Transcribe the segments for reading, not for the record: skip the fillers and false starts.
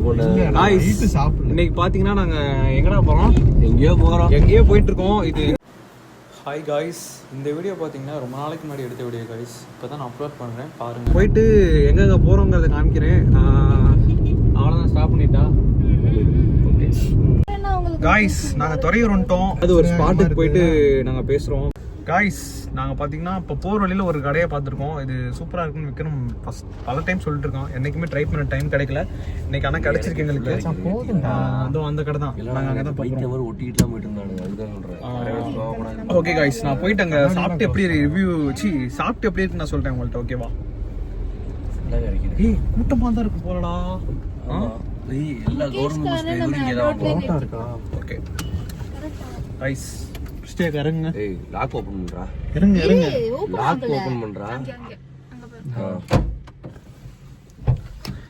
இன்னைக்கு பாத்தீங்கன்னா நாங்க எங்கடா போறோம்? எங்கேயோ போயிட்டு இருக்கோம். இது ஹாய் காய்ஸ், இந்த வீடியோ பார்த்தீங்கன்னா ரொம்ப நாளைக்கு முன்னாடி எடுத்த வீடியோ காய்ஸ். இப்போ தான் நான் அப்லோட் பண்ணுறேன், பாருங்கள். போயிட்டு எங்கெங்கே போகிறோங்கிறத காமிக்கிறேன். அவ்வளோதான், ஸ்டாப் பண்ணிட்டா. ஓகே காய்ஸ், நாங்கள் துறையூர் வந்துட்டோம். அது ஒரு ஸ்பாட்டுக்கு போயிட்டு நாங்கள் பேசுகிறோம். காய்ஸ், நாங்கள் பார்த்தீங்கன்னா இப்போ போகிற வழியில் ஒரு கடையை பார்த்துருக்கோம். இது சூப்பராக இருக்குன்னு விற்கணும் ஃபஸ்ட் பல டைம் சொல்லிட்டு இருக்கோம். என்றைக்குமே ட்ரை பண்ண டைம் கிடைக்கல. இன்னைக்கு ஆனால் கிடச்சிருக்கு எங்களுக்கு. அதுவும் அந்த கடை தான். நாங்கள் அங்கே தான் போயிட்டு ஒட்டிக்கிட்டு போயிட்டு இருந்தாங்க. ஓகே காய்ஸ், நான் போயிட்டு அங்கே சாப்பிட்டு எப்படி ரிவ்யூ சாப்பிட்டு எப்படி இருக்குன்னு நான் சொல்கிறேன் உங்கள்கிட்ட. ஓகேவா? ஏய், கூட்டமாக தான் இருக்கு போலடா. ஓகே காய்ஸ், இறங்க. லாக் ஓபன் பண்றா. இறங்க இறங்க. லாக் ஓபன் பண்றா.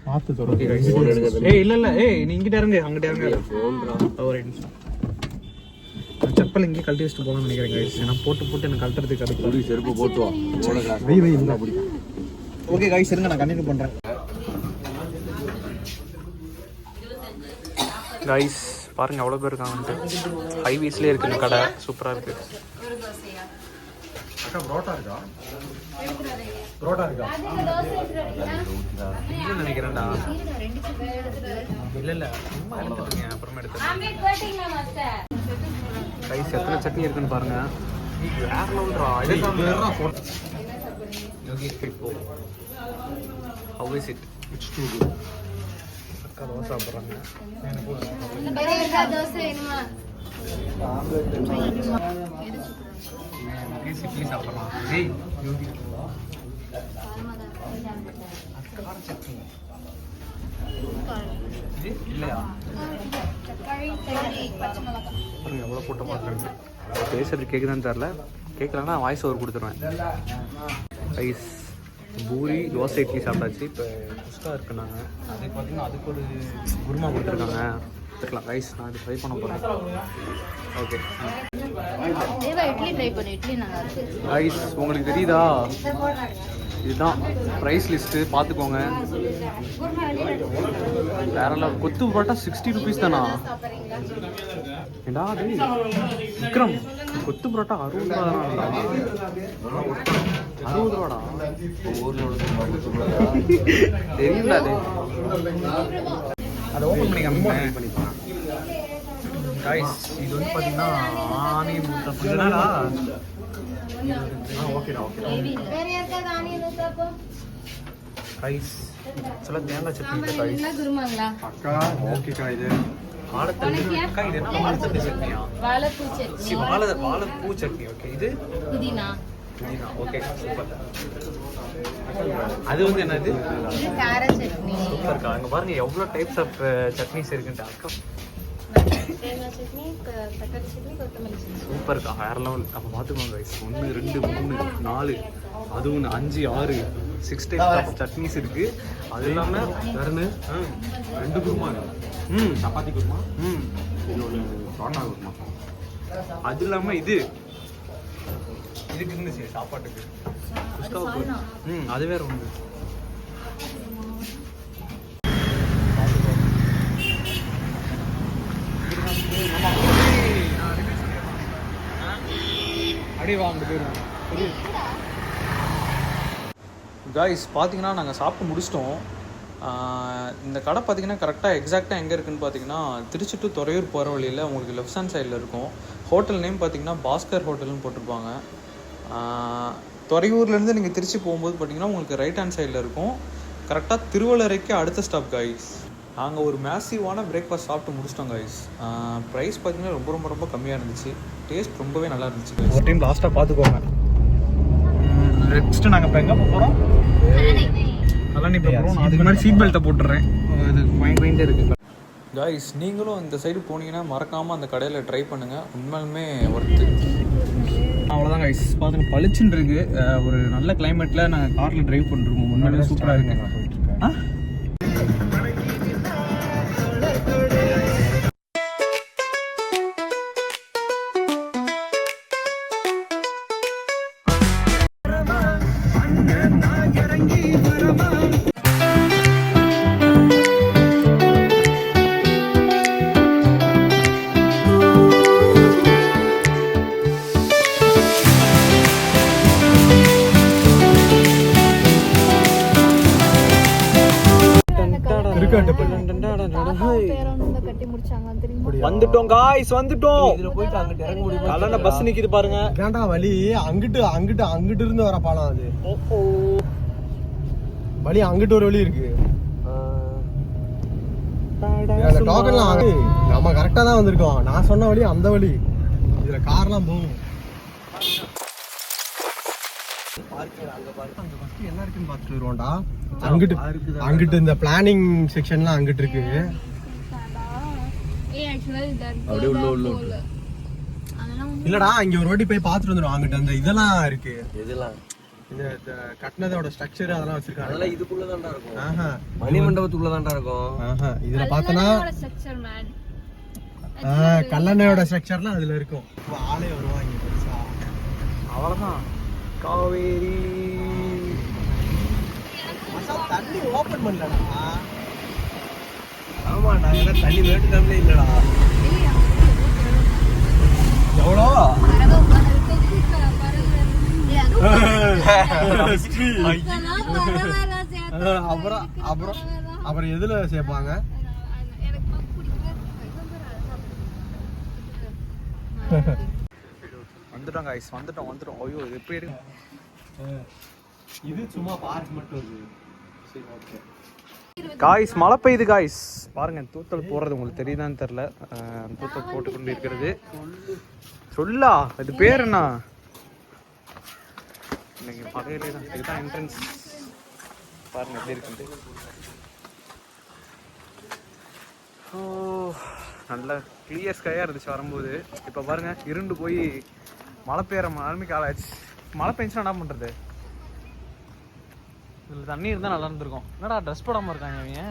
பாத்து தர. ஏய் இல்ல இல்ல, ஏய் நீ இங்க இறங்க, அங்க இறங்க. போன்டா. ஒரு நிமிஷம். செப்பல் இங்க கழட்டி வச்சிட்டு போலாம்னு நினைக்கிறேன் गाइस. நான் போட்டு எனக்கு கழட்டறதுக்கு அடுத்து ஒரு செருப்பு போட்டு வா. வை இந்த அப்படி. ஓகே गाइस, இருங்க நான் கண்டினியூ பண்றேன். गाइस பாருங்க அவ்வளோ பேர் இருக்காங்க. ஹைவேஸ்லேயே இருக்கு இந்த கடை, சூப்பராக இருக்கு. அக்கா புரோட்டா இருக்கா? புரோட்டா இருக்கா? இல்லைன்னு நினைக்கிறேன்டா. இல்லை சும்மா எடுத்துருங்க, அப்புறமா எடுத்துருங்க. ரைஸ் எத்தனை சட்னி இருக்குன்னு பாருங்க. வேற லெவல்ரா. யோகி ஸ்ட்ரீட் போ. How is it? It's too good. அக்கா தோசை சாப்பிட்றாங்க. இட்லி சாப்பிட்றான். ஏய் யோகி இல்லையா? பாருங்க எவ்வளோ கூட்டமாக இருக்கு. பேசுறது கேட்குதான்னு தெரில. கேட்கலன்னா வாய்ஸ் ஓவர் கொடுத்துருவேன். ரைஸ், பூரி, தோசை, இட்லி சாப்பிட்டாச்சு. இப்போ குஸ்கா இருக்குன்னாங்க. அதுக்கு பார்த்தீங்கன்னா அதுக்கு ஒரு குருமா கொடுத்துருக்காங்க. எடுத்துக்கலாம் ரைஸ். நான் இது ட்ரை பண்ண போகிறேன். ஓகே ரைஸ், உங்களுக்கு தெரியுதா? இதுதான் ப்ரைஸ் லிஸ்ட்டு, பார்த்துக்கோங்க. வேற லெவல். கொத்து பரோட்டா 60 rupees தானா? ஏண்டா அது விக்ரம், கொத்து பரோட்டா 60 ரூபா. 60 ரூபாடா. தெரியுங்களா அது? அதை ஓப்பன் பண்ணிக்கலாம். गाइस, இது வந்து பாத்தீங்கன்னா ஆனியன் ஊத்தப்பம். என்னடா? ஓகேடா ஓகே. வேற யாருக்காவது ஆனியன் ஊத்தப்பம்? गाइस, चला தேங்காய் சட்னி गाइस. என்ன குருமாங்களா? அக்கா ஓகேக்கா. இது வாழைத்தண்டு. அக்கா இது என்ன வாழைத்தண்டு சட்னியா? வாழைப்பூ சட்னி. வாழைப்பூ சட்னி. ஓகே. இது புதினா. Okay super. அது வந்து என்னது? இது கார சட்னி. சூப்பர்க்கா. அங்க பாருங்க எவ்வளவு டைப்ஸ் ஆஃப் சட்னிஸ் இருக்குன்னு. அக்கா தேங்காய் சட்னி, தக்காளி சட்னி, கொத்தமல்லி சட்னி. சூப்பர்க்கா, வேற லெவல். அப்போ பார்த்துக்கோங்க गाइस, 1 2 3 4 அது 1 5 6 6 டைப்ஸ் ஆஃப் சட்னிஸ் இருக்கு. அது இல்லாமல் வேறு 2 குருமா இருக்கு. சப்பாத்தி குருமா, இன்னொன்று புரோட்டா குருமா. அது இல்லாமல் இதுக்கு இருந்துச்சு சாப்பாட்டுக்கு அது வேற ஒன்று. गाइस பார்த்தீங்கன்னா நாங்கள் சாப்பிட்டு முடிச்சிட்டோம். இந்த கடை பார்த்தீங்கன்னா கரெக்டாக எக்ஸாக்டாக எங்கே இருக்குதுன்னு பார்த்தீங்கன்னா திருச்சி டு துறையூர் போகிற வழியில் உங்களுக்கு லெஃப்ட் ஹேண்ட் சைடில் இருக்கும். ஹோட்டல் நேம் பார்த்தீங்கன்னா பாஸ்கர் ஹோட்டல்னு போட்டிருப்பாங்க. துறையூர்லேருந்து நீங்கள் திருச்சி போகும்போது பார்த்தீங்கன்னா உங்களுக்கு ரைட் ஹேண்ட் சைடில் இருக்கும். கரெக்டாக திருவள்ளரைக்கு அடுத்த ஸ்டாப் गाइस. நாங்கள் ஒரு மேசிவான பிரேக்ஃபாஸ்ட் சாப்பிட்டு முடிச்சிட்டோம் गाइस. ப்ரைஸ் பார்த்தீங்கன்னா ரொம்ப ரொம்ப ரொம்ப கம்மியாக இருந்துச்சு. டேஸ்ட் ரொம்பவே நல்லா இருந்துச்சு. ஒரு டைம் லாஸ்ட்டாக பார்த்துக்கோங்க. நெக்ஸ்ட்டு நாங்கள் இப்போ எங்கே போகிறோம்? அதெல்லாம் இப்போ போகிறோம். அதுக்கு முன்னாடி சீட் பெல்ட்டை போட்டுடுறேன். இது பாயிண்ட் இருக்குது गाइस. நீங்களும் இந்த சைடு போனீங்கன்னா மறக்காமல் அந்த கடையில் ட்ரை பண்ணுங்கள். உண்மையுமே ஒர்த்து. அவ்வளோதான் गाइस. பார்த்துங்க பளிச்சுன்னு இருக்குது. ஒரு நல்ல கிளைமேட்டில் நாங்கள் காரில் ட்ரைவ் பண்ணுறோம். உண்மையிலே சூப்பராக இருக்குங்க. வந்துட்டோம் காய்ஸ், வந்துட்டோம். கல்லணை பஸ் நிக்குது பாருங்க. ஏன்டா வழி அங்கிட்டு அங்கிட்டு அங்கிட்டு இருந்து வர பாலம் அது. வழி அங்கிட்டு ஒரு வழி இருக்கு. டோக்கன்லாம் வாங்க. நம்ம கரெக்டா தான் வந்திருக்கோம். நான் சொன்ன வழி அந்த வழி. இதுல கார்லாம் போகும். என்ன இருக்குன்னு பார்த்துட்டு வருவோம்டா. அங்கிட்டு அங்கிட்டு இந்த பிளானிங் செக்ஷன்லாம் அங்கிட்டு இருக்கு. இல்லடா இங்க ஒரு வாட்டி போய் பார்த்துட்டு வந்துடும். அங்கிட்டு அந்த இதெல்லாம் இருக்கு. இதெல்லாம் இந்த கட்டினதோட ஸ்ட்ரக்சர் அதெல்லாம் வச்சிருக்காங்க. அதெல்லாம் இதுக்குள்ள தான்டா இருக்கும். ஆஹா, மணிமண்டபத்துக்குள்ள தான்டா இருக்கும். ஆஹா, இதுல பார்த்தனா கல்லணையோட ஸ்ட்ரக்சர்லாம் அதுல இருக்கும். ஆளே வருவாங்க பெருசா. அவ்வளவுதான். காவேரி தண்ணி ஓபன் பண்ணலடா. ஆமாடா, ஏன்னா தண்ணி வேட்டுக்காமலே இல்லடா. எவ்வளோ அப்புறம் அப்புறம் அப்புறம் எதுல சேர்ப்பாங்க? வந்துட்டோம் காய்ஸ், வந்துட்டோம் வந்துட்டோம். ஐயோ இது எப்படி இருக்கு? இது சும்மா பார்க் மட்டும் இருக்கு. சரி ஓகே காய்ஸ், மழை பெய்யுது காய்ஸ். பாருங்க தூத்தல் போடுறது உங்களுக்கு தெரியுதான்னு தெரியல. தூத்தல் போட்டு கொண்டு இருக்கிறது. சொல்லா இது பேர் என்ன? இன்னைக்கு பகையிலே தான். இதுதான் என்ட்ரன்ஸ். பாருங்க எப்படி இருக்குது. ஓ நல்ல கிளியர் ஸ்கையாக இருந்துச்சு வரும்போது. இப்போ பாருங்க இருண்டு போய் மழை பெய்கிற நிலைமைக்கு ஆளாச்சு. மழை பெஞ்சுன்னா என்ன பண்ணுறது? இதில் தண்ணி இருந்தால் நல்லா இருந்திருக்கும். என்னடா ட்ரெஸ் போடாமல் இருக்காங்க அவங்க.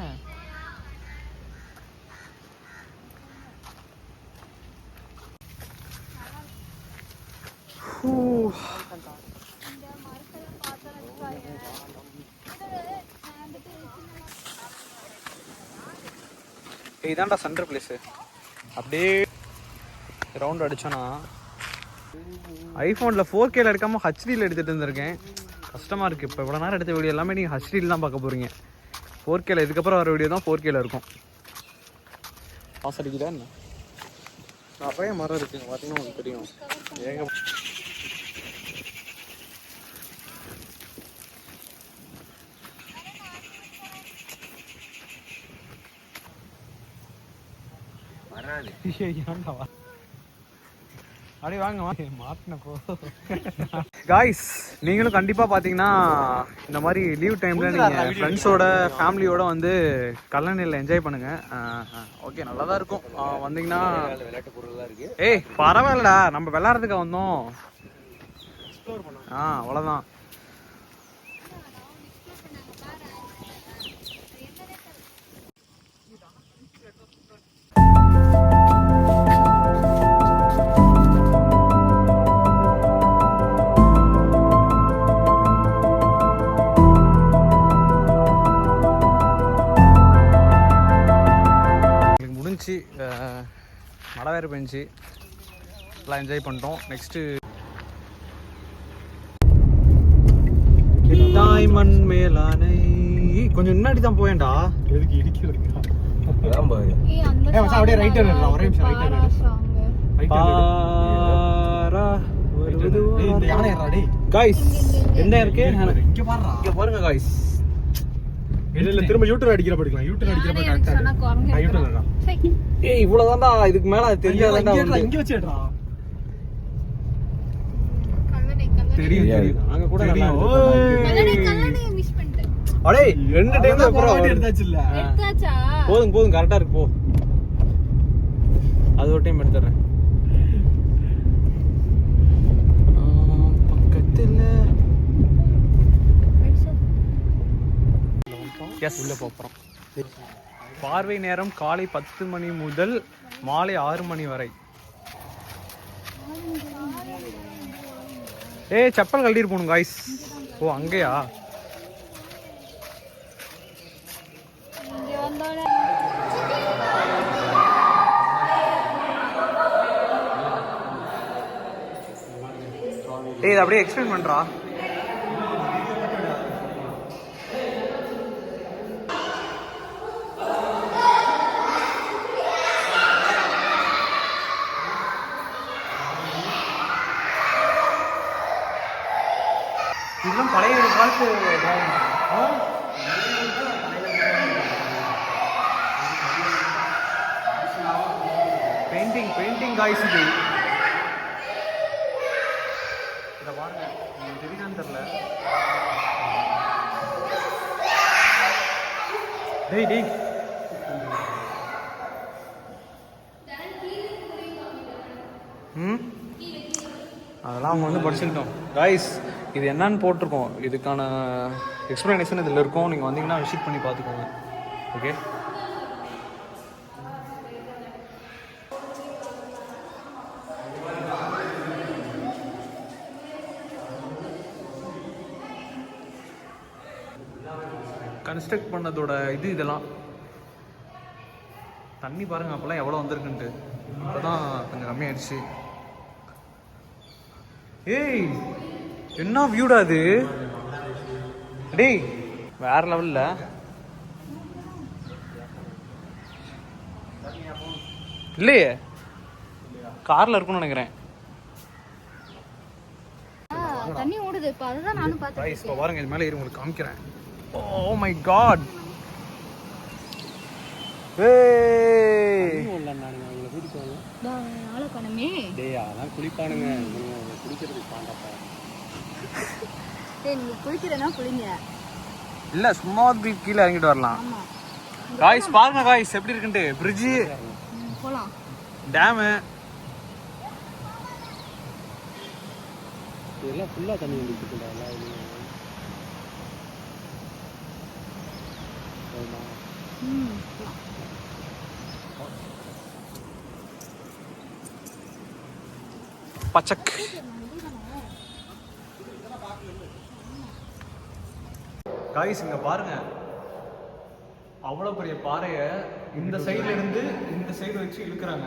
இதான்டா சென்டர் பிளேஸு. அப்படியே ரவுண்ட் அடிச்சோன்னா ஐஃபோனில் 4Kல எடுக்காமல் ஹச்டியில் எடுத்துகிட்டு இருந்திருக்கேன். கஷ்டமாக இருக்குது. இப்போ இவ்வளோ நேரம் எடுத்த வீடியோ எல்லாமே நீங்கள் ஹச்டியில் தான் பார்க்க போகிறீங்க. 4Kல இதுக்கப்புறம் வர வீடியோ தான் 4Kல இருக்கும். பாஸ் அடிக்குதா என்ன? நிறைய மரம் இருக்குங்க பார்த்தீங்கன்னா உங்களுக்கு தெரியும். ஏங்க அப்படியே வாங்க மாட்டினப்போ காய்ஸ், நீங்களும் கண்டிப்பாக பார்த்தீங்கன்னா இந்த மாதிரி லீவ் டைமில் நீங்கள் ஃப்ரெண்ட்ஸோட ஃபேமிலியோட வந்து கல்லணையில் என்ஜாய் பண்ணுங்கள். ஓகே நல்லா தான் இருக்கும். வந்தீங்கன்னா விளையாட்டு பொருள்லாம் இருக்குது. ஏய் பரவாயில்லடா, நம்ம விளையாடுறதுக்கு வந்தோம். அவ்வளோதான். மழை வேறு பெஞ்சு எல்லாம் என்ஜாய் பண்ணிட்டோம். நெக்ஸ்ட்டு மண் மேலானை கொஞ்சம் முன்னாடி தான் போயேன்டா. எதுக்கு இடிக்கிறதுக்கா? அப்படியே ரைட் டர்ன் எடுறா. ஒரே நிமிஷம் ரைட் டர்ன் எடு. இந்த யானை ஏறா டேய். गाइस என்ன இருக்கு? இங்க பாருடா. இங்க பாருங்க गाइस. இல்ல திரும்ப யூ டர்ன் அடிக்கிற படிக்கலாம். யூ டர்ன் அடிக்கிற படி கரெக்ட்டா இருக்கு. நான் யூ டர்ன் எடுறா. ஏய் இவ்வளவு தான்டா. இதுக்கு மேல தெரியாதடா. இங்க வச்சிடுறா. தெரியும் தெரியும். அங்க கூட நல்லா கல்லணை மிஸ் பண்ணிட்டேன். அடே ரெண்டு டைம் அப்புறம் எடுத்தாச்சு இல்ல? எடுத்தாச்சா? போதும் போதும் கரெக்ட்டா இருக்கு போ. அது ஒரு டைம் எடுத்துறேன். பக்கத்துல எஸ் உள்ள போறோம். பார்வை நேரம் காலை 10 மணி முதல் மாலை 6 மணி வரை. ஏய் செப்பல் கழட்டிட்டு போகணும் காய்ஸ். ஓ அங்கேயா? ஏய் அப்படியே எக்ஸ்பிளைன் பண்றா. பெயிண்டிங் காய்ஸ் இது. இதை பாருங்க, தெரியுதான்னு தெரியல. டேய் அதெல்லாம் அவங்க வந்து படிச்சுக்கிட்டோம் காய்ஸ். இது என்னன்னு போட்டிருக்கோம், இதுக்கான எக்ஸ்ப்ளனேஷன் இதில் இருக்கும். நீங்கள் வந்தீங்கன்னா விசிட் பண்ணி பார்த்துக்கோங்க. ஓகே, கன்ஸ்ட்ரக்ட் பண்ணதோட இதெல்லாம் தண்ணி பாருங்க அப்போல்லாம் எவ்வளோ வந்திருக்குன்ட்டு. இப்போ தான் கொஞ்சம் கம்மியாயிடுச்சு. ஏய் என்ன வியூடா அது, டேய் வேற லெவல்ல. இல்லையே, கார்ல இருக்கும்னு நினைக்கிறேன். தண்ணி ஓடுது. இப்போ அதுதான் நானும் பார்த்தேன். இப்போ பாருங்க, இது மேலே ஏறி உங்களுக்கு காமிக்கிறேன். Oh my God. இல்ல சும்மா கீழே இறங்கிட்டு வரலாம். காய்ஸ் பாருங்க காய்ஸ் எப்படி இருக்குன்ட்டு. பிரிட்ஜ், டேமு இதெல்லாம் ஃபுல்லா தண்ணி வந்துட்டு. பச்சக் காய்ஸ் இங்க பாருங்க, அவ்வளோ பெரிய பாறையை இந்த சைடுல இருந்து இந்த சைடு வச்சு இழுக்கிறாங்க.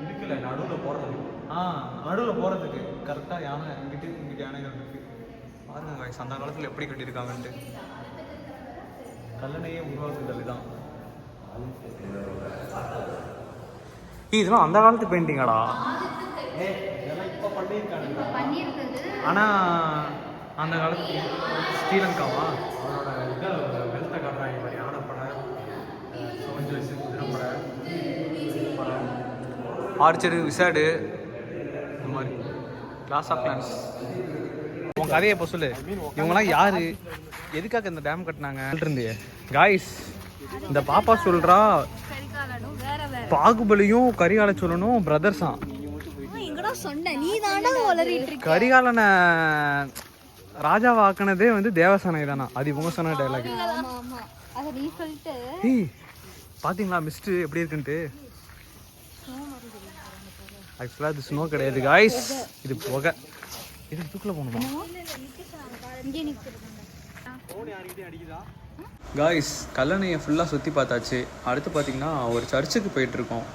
இழுக்கல, நடுவில் போறதுக்கு. நடுவில் போறதுக்கு கரெக்டா யானை இங்கிட்டு யானைகள் இருக்கு. பாருங்க காய்ஸ், அந்த காலத்தில் எப்படி கட்டியிருக்காங்கன்ட்டு. கல்லணையே உருவாக்குதல் தான். இதெல்லாம் அந்த காலத்து பெயிண்டிங்காடா. ஆனா அந்த காலத்து ஸ்ரீலங்காவா அவனோட வெள்ளத்தை காட்டுறாங்க. மாதிரி யானைப்படை, சோஞ்சஸ், குதிரைப்படை, ஆர்ச்சரு, விசாடு, இந்த மாதிரி கிளாஸ் ஆஃப் கிளான்ஸ். உன் கதையை இப்போ சொல்லு. இவங்கெல்லாம் யாரு, எதுக்காக இந்த டேம் கட்டினாங்க இருந்து? காய்ஸ் இந்த பாப்பா சொல்றா பாகுபலியும் கரிகால சோழனும் பிரதர்ஸா. கரிகாலனை ராஜாவாக்குனதே வந்து தேவசேனை தானா. அது இவங்க சொன்ன டைலாக். பாத்தீங்களா மிஸ்ட் எப்படி இருக்குன்ட்டு. ஆக்சுவலா இது ஸ்னோ கிடையாது காய்ஸ், இது புகை. இது தூக்கில போகணுமா காய்ஸ்? கல்லணையை ஃபுல்லாக சுற்றி பார்த்தாச்சு. அடுத்து பார்த்தீங்கன்னா ஒரு சர்ச்சுக்கு போயிட்டுருக்கோம்.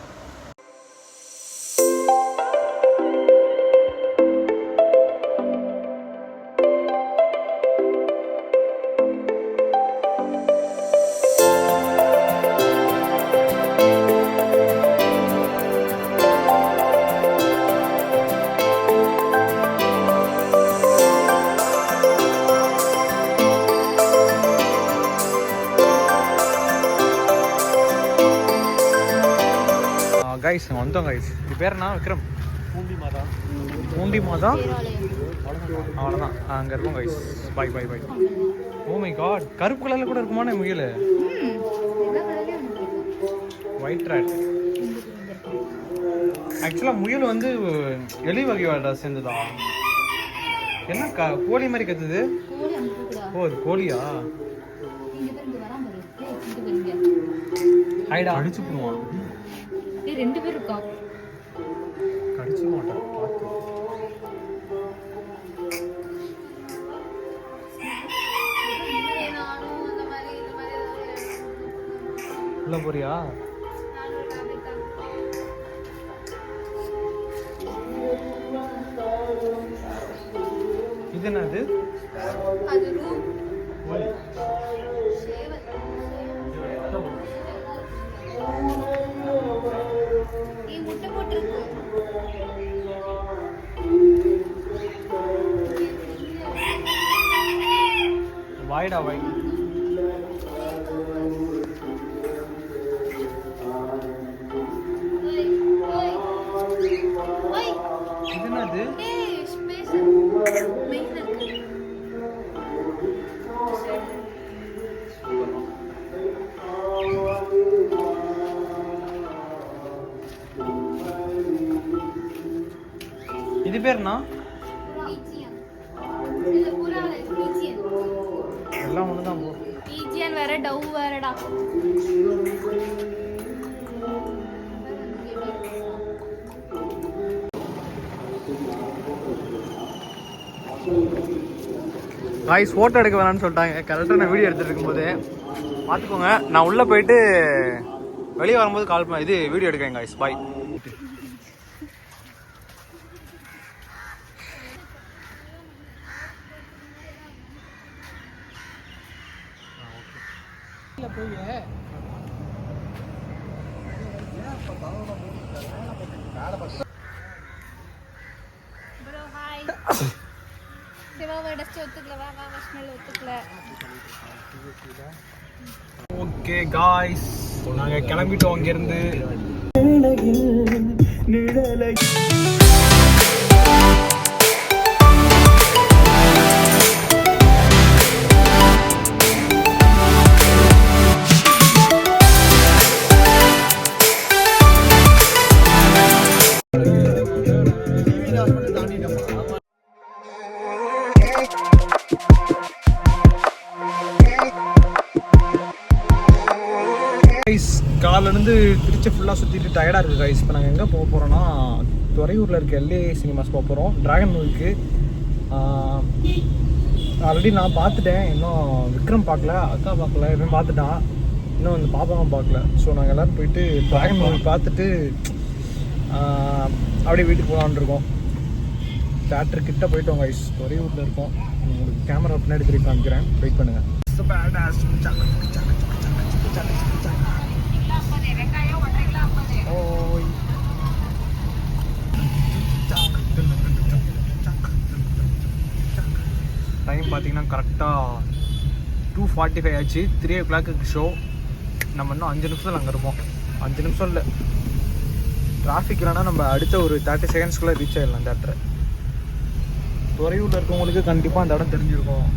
கைஸ் வந்தோம் கைஸ். இது பேர் என்ன? விக்ரம். பூண்டி மாதா அவ்வளோதான். அங்கே இருக்கும் guys. Bye bye bye. Oh my God, கருப்பு கலரில் கூட இருக்குமானே முயல். White rat. ஆக்சுவலாக முயல் வந்து எலி வகையோட சேர்ந்துதா? என்ன கோழி மாதிரி கத்துது? ஓ அது கோழியா? ஹைடா அடிச்சு போடுவான். ரெண்டு பேர் இருக்கா? கடிச்சு மாட்டான். உள்ள போறியா? இது என்னது? அது முட்டை போட்டிருக்கு. வாய்டா வாய். இது பேர்னா ஈஜியன். இது பூரா ஈஜியன். எல்லாம் ஒன்று தான் போ. ஈஜியன் வேற டவ் வேறடா. காய்ஸ் ஃபோட்டோ எடுக்க வேணாம்னு சொல்லிட்டாங்க. கரெக்டாக நான் வீடியோ எடுத்துகிட்டு இருக்கும்போது பார்த்துக்கோங்க. நான் உள்ளே போயிட்டு வெளியே வரும்போது கால் பண்ண இது வீடியோ எடுக்கிறேன் காய்ஸ். பாய். Bro hi. சிவாவை டஸ்ட் ஒத்துக்கல. வா வா ஸ்மெல் ஒத்துக்கல. ஓகே காய்ஸ், நாங்கள் கிளம்பிட்டோம் அங்கேருந்து. கைஸ் காலிலேருந்து திருச்சி ஃபுல்லாக சுற்றிட்டு டயர்டாக இருக்குது கைஸ். இப்போ நாங்கள் எங்கே போக போகிறோன்னா துறையூரில் இருக்க எல்ஏ சினிமாஸ் போக போகிறோம். ட்ராகன் மூவிக்கு ஆல்ரெடி நான் பார்த்துட்டேன். இன்னும் விக்ரம் பார்க்கல, அக்கா பார்க்கல, எதுவும் பார்த்துட்டான். இன்னும் வந்து பாப்பாவும் பார்க்கல. ஸோ நாங்கள் எல்லோரும் போயிட்டு ட்ராகன் மூவி பார்த்துட்டு அப்படியே வீட்டுக்கு போகலான்னு இருக்கோம். தேட்டர் கிட்ட போயிட்டோம் கைஸ். துறையூரில் இருக்கோம். உங்களுக்கு கேமரா பின்னாடி திருப்பி காமிக்கிறேன். வெயிட் பண்ணுங்கள். டைம் பார்த்தீங்கன்னா கரெக்டாக 2:45 ஆச்சு. 3 o'clock ஷோ. நம்ம இன்னும் 5 நிமிஷத்தில் அங்கே இருப்போம். 5 நிமிஷம் இல்லை, டிராஃபிக் இல்லைன்னா நம்ம அடுத்த ஒரு 30 செகண்ட்ஸ்குள்ளே ரீச் ஆகிடலாம் தேட்டரை. துறையூரில் இருக்கவங்களுக்கு கண்டிப்பாக அந்த இடம் தெரிஞ்சிருக்கும்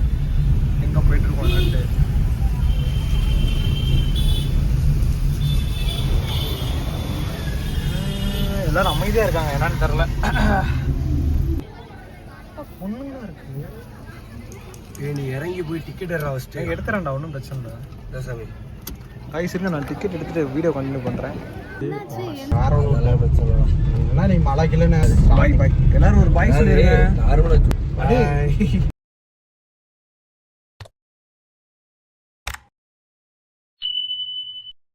எங்கே போயிட்டுருக்கோம் என்னன்ட்டு. எல்லாரும் அமைதியாக இருக்காங்க, என்னன்னு தெரில. பொண்ணுங்க இருக்கு. நீ இறங்கி போய் டிக்கெட் எடுத்துறேன்டா, ஒன்றும் பிரச்சனை இல்லை சாமி. காய்ஸ் இருங்க, நான் டிக்கெட் எடுத்துகிட்டு வீடியோ கண்டினியூ பண்ணுறேன். நீ மழை கிலன்னு பாய் பாய். எல்லாரும் ஒரு பாய் சொல்லிடுங்க.